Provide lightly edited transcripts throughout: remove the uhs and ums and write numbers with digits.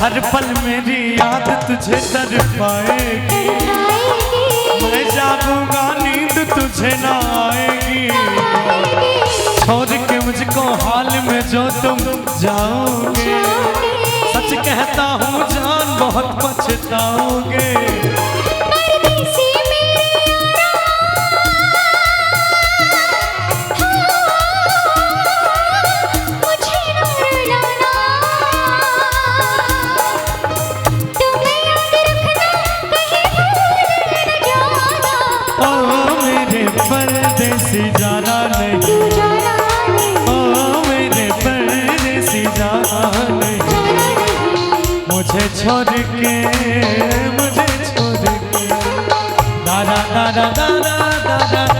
हर पल मेरी याद तुझे तड़पाएगी, मैं जागूंगा नींद तुझे ना आएगी, छोड़ के मुझको हाल में जो तुम जाओगे, सच कहता हूँ जान बहुत पछताओगे। परदेसी जाना नहीं, ओ मेरे परदेसी जाना नहीं, मुझे छोड़ के, मुझे छोड़ के, दादा दादा दादा दादा।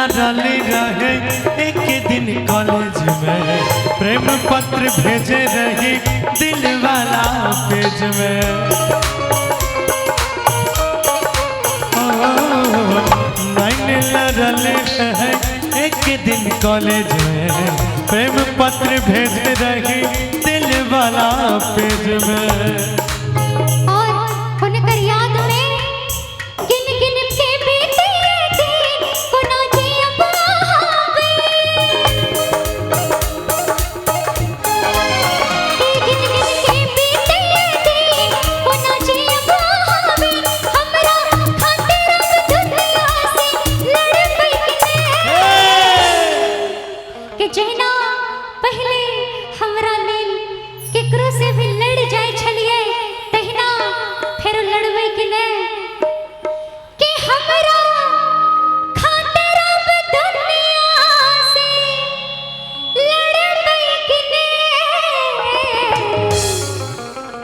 डाली रहे एक दिन कॉलेज में, प्रेम पत्र भेजे रही दिल वाला पेज में, डाली रहे एक दिन कॉलेज में, प्रेम पत्र भेजे रही दिल वाला पेज में।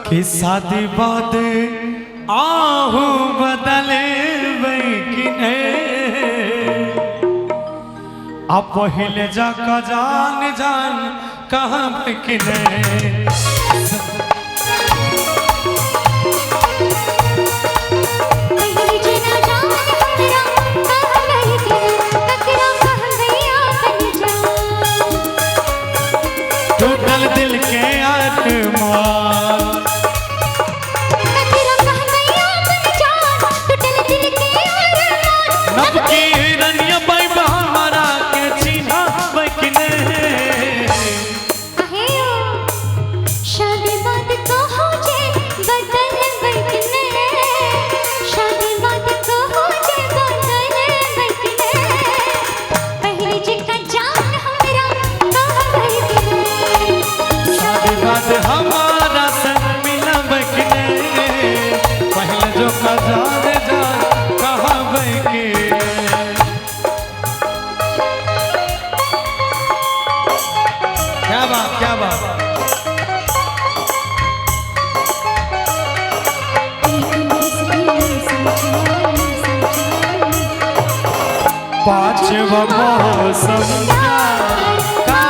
कि शादी बाद आहू बदले किने, अब पहले जाका जान जान कहाँ किने। टूटल दिल के अरमान, हमारा संग मिला बकने, पहले जो जान जान कहाँ बके। क्या बात क्या बात। पांचवा मौसम का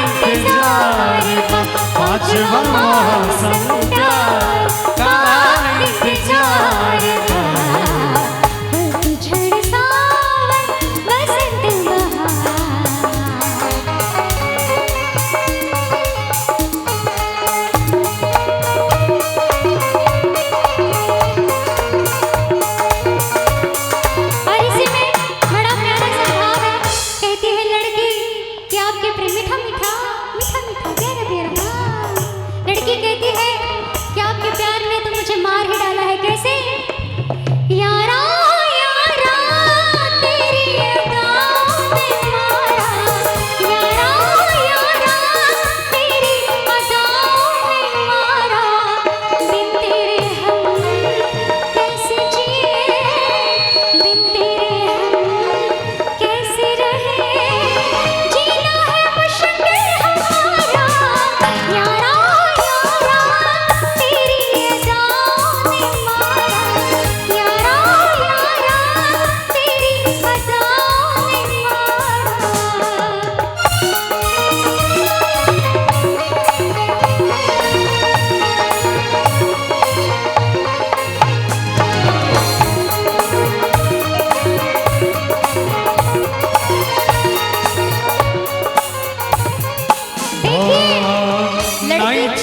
इंतजार, पांचवा मौसम का इंतजार, झड़ सावन बसंत और इसी में बड़ा प्यारा सा भाव है। कहती है लड़की कि आपके प्रेम मीठा मीठा मीठा मीठा प्यारा प्यारा। लड़की कहती है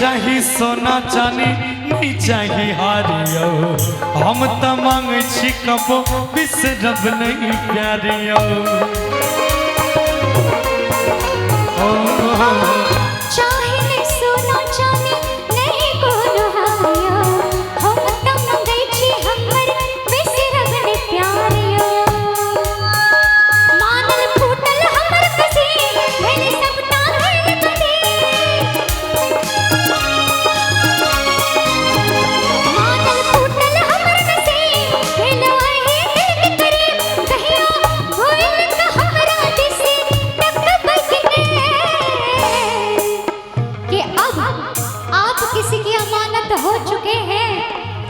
चाही सोना चानी नहीं चाही हारियो हम त मांगे छी कबो बिसरब नहीं प्यारियो चाहे सोना चानी नहीं कोनो हारियो हम त मांगे छी हमर बिसरब नहीं प्यारियो मानल फूटल हमर कसी भेल सबटा भेल कदी मानल फूटल हमर कसी भेल वही दिल के करीब कहियो भूल त हमरा दिसे तक बचने कि अब आप किसी की अमानत हो चुके हैं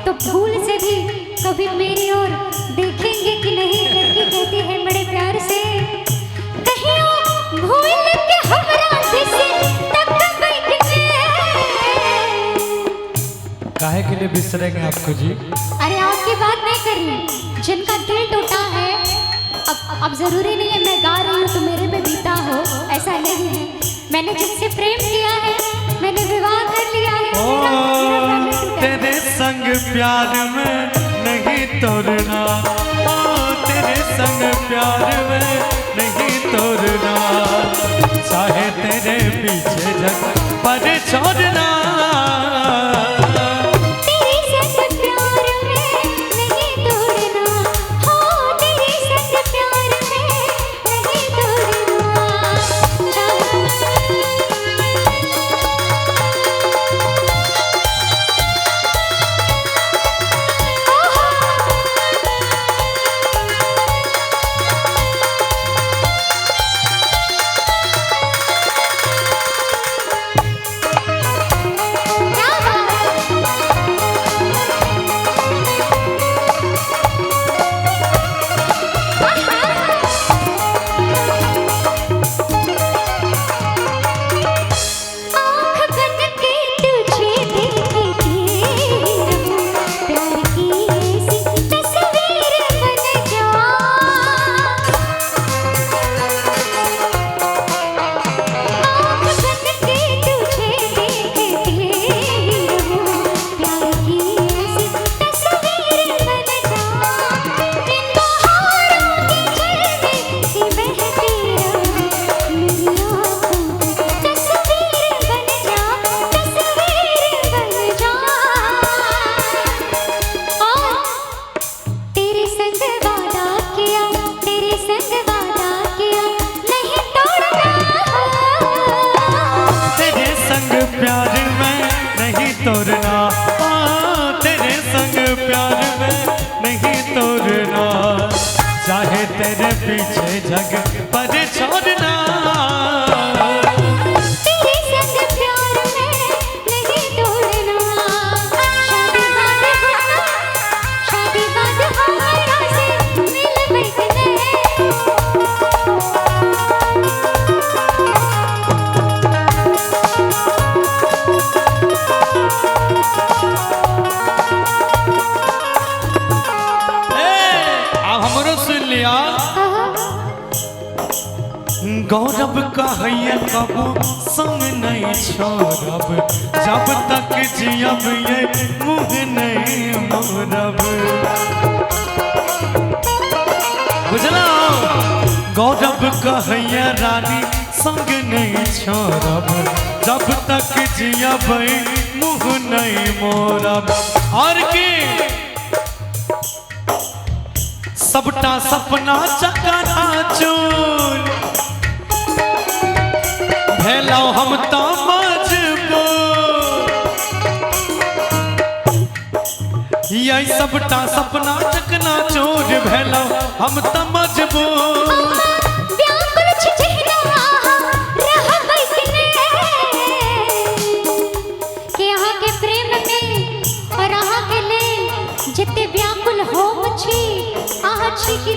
तो भूल से भी कभी मेरी ओर देखेंगे कि नहीं। लड़की कहती है बड़े प्यार से कहियो भूल के हमरा दिसे तक बचने काहे के लिए बिसरेंगे आपको जी? अरे आपकी बात नहीं कर रही, जिनका दिल टूटा है अब जरूरी नहीं है मैं गा रही हूँ तो मेरे पे बीता हो, ऐसा नहीं है। मैंने जिससे प्रेम किया है मैंने विवाह कर लिया है मेरा प्रेम टूटा है। तेरे संग प्यार में नहीं तोड़ना तेरे संग प्यार में नहीं तोड़ना चाहे तेरे पीछे जग पर छोड़ना तेरे संग प्यार में नहीं तोड़ना हो तेरे संग प्यार में नहीं तोड़ना प्यार में नहीं तोड़ना तेरे संग प्यार में नहीं तोड़ना चाहे तेरे पीछे जग पर छोड़ना तेरे संग प्यार में नहीं तोड़ना शादी बाद हमारा से मिल बैठने गौरव कहैया कबू संग नहीं छोड़ब जब तक जियब ये मुँह नहीं मोड़ब बुझलो गौरव कहैया रानी संग नहीं छोड़ब जब तक जियब मुँह नहीं मोड़ब और की सबटा सपना चकना चूर भेलो हम तो मजबूर यही सबटा सपना चकना चूर भेलो हम तो मजबूर व्याकुल चेहरा रह बैठने कि यहाँ के प्रेम में और यहाँ के ले जितने व्याकुल हो मुझी आहट की